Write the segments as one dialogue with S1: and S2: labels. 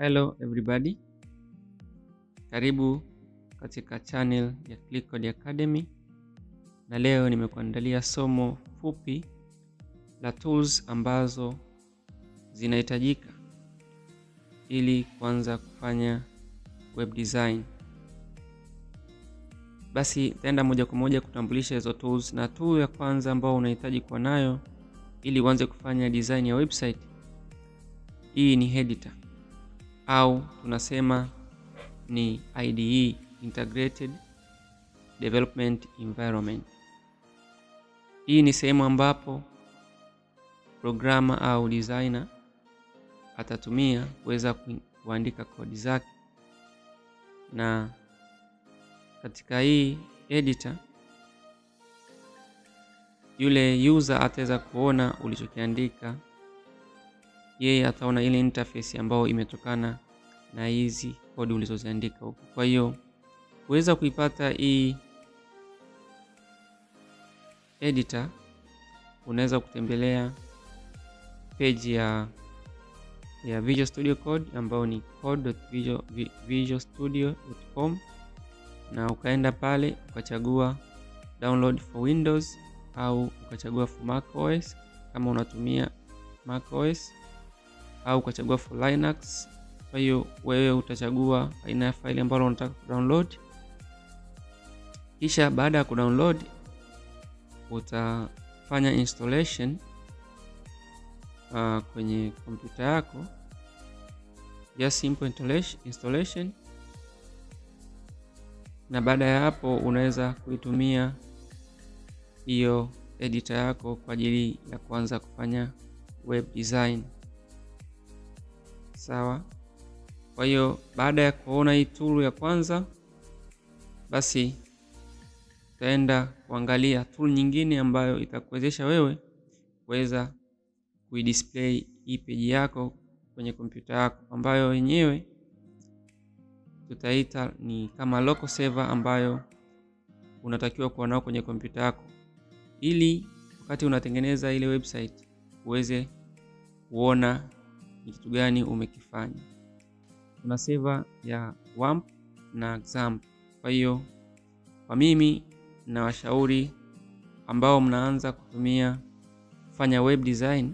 S1: Hello everybody, karibu katika channel ya Code Academy, na leo nimekuandalia somo fupi la tools ambazo zinahitajika ili kuanza kufanya web design. Basi taenda moja kwa moja kutambulisha hizo tools, na tool ya kwanza ambao unahitaji kuwa nayo ili uanze kufanya design ya website, hii ni editor au tunasema ni IDE, Integrated Development Environment. Hii ni sehemu ambapo programmer au designer atatumia kuweza kuandika kodi zake, na katika hii editor yule user ataweza kuona ulichokiandika. Yeye ataona ile interface ambayo imetokana na hizi kodi ulizoziandika huko. Kwa hiyo kuweza kuipata hii editor, unaweza kutembelea page ya Visual Studio Code ambayo ni code.visualstudio.com, na ukaenda pale ukachagua download for Windows au ukachagua for Mac OS kama unatumia Mac OS, au ukachagua for Linux. Kwa hiyo wewe utachagua aina ya faili ambayo unataka kudownload. Kisha baada ya kudownload utafanya installation kwenye kompyuta yako, just simple installation, na baada ya hapo unaweza kuitumia hiyo editor yako kwa ajili ya kuanza kufanya web design. Sawa. Kwa hiyo baada ya kuona hii tool ya kwanza, basi utaenda kuangalia tool nyingine ambayo itakuwezesha wewe kuweza kuidisplay hii page yako kwenye kompyuta yako, ambayo yenyewe tutaita ni kama local server ambayo unatakiwa kuwa nao kwenye kompyuta yako, ili wakati unatengeneza ile website uweze kuona ni kitu gani umekifanya. Kuna server ya WAMP na XAMPP. Kwa hiyo kwa mimi na washauri ambao mnaanza kufanya web design,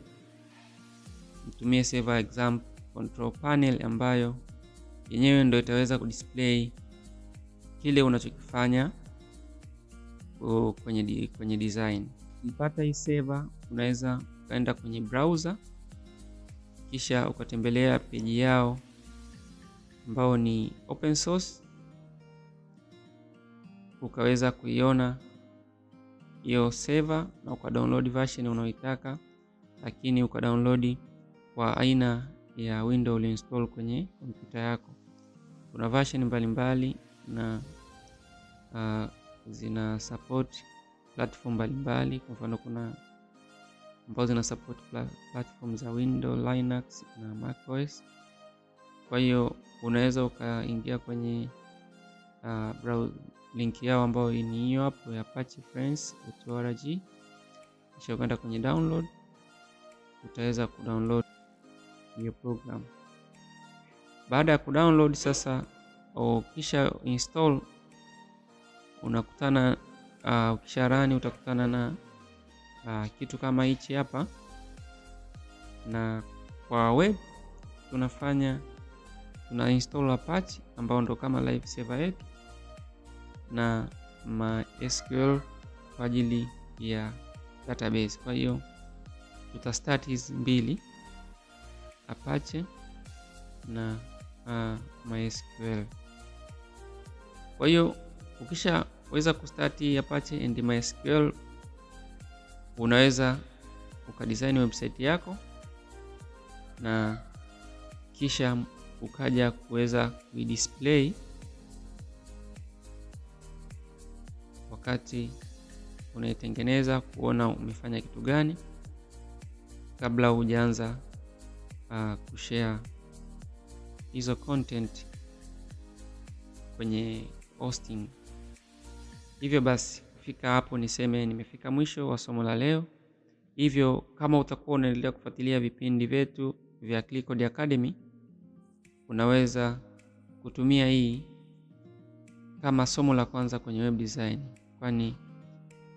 S1: mtumie server ya XAMPP control panel ambayo yenyewe ndio itaweza kudisplay kile unachokifanya kwenye design. Ukipata hii server, unaweza ukaenda kwenye browser kisha ukatembelea page yao ambao ni open source, ukaweza kuiona hiyo server na ukadownload version unayoitaka, lakini ukadownload kwa aina ya window uliinstall kwenye kompyuta yako. Kuna version mbalimbali na zina support platform mbalimbali. Kwa mfano kuna ambazo zina support platform za Windows, Linux na Mac OS. Kwa hiyo unaweza ukaingia kwenye link yao ambayo ni hiyo hapo ya apache-friends.org, kisha ukaenda kwenye download, utaweza kudownload hiyo program. Baada ya kudownload sasa, kisha install, unakutana ukisha run utakutana na kitu kama hichi hapa. Na kwa web tuna install Apache ambao ndo kama live server yetu, na MySQL kwa ajili ya database. Kwa hiyo tuta start hizi mbili, Apache na MySQL. Kwa hiyo ukishaweza kustart Apache and MySQL, unaweza ukadesign website yako na kisha ukaja kuweza kuidisplay wakati unaitengeneza, kuona umefanya kitu gani kabla hujaanza kushare hizo content kwenye hosting. Hivyo basi kufika hapo niseme nimefika mwisho wa somo la leo. Hivyo kama utakuwa unaendelea kufuatilia vipindi vyetu vya Code Academy, unaweza kutumia hii kama somo la kwanza kwenye web design, kwani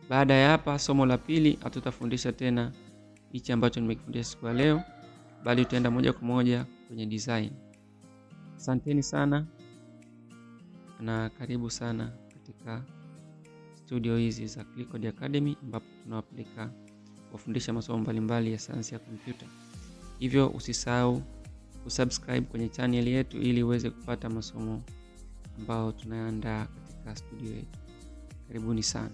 S1: baada ya hapa somo la pili hatutafundisha tena hichi ambacho nimekufundisha siku ya leo, bali tutaenda moja kwa moja kwenye design. Asanteni sana na karibu sana katika studio hizi za Clicode Academy, ambapo tunawapeleka kufundisha masomo mbalimbali ya sayansi ya kompyuta. Hivyo usisahau kusubscribe kwenye channel yetu ili uweze kupata masomo ambao tunaandaa katika studio yetu. Karibuni sana.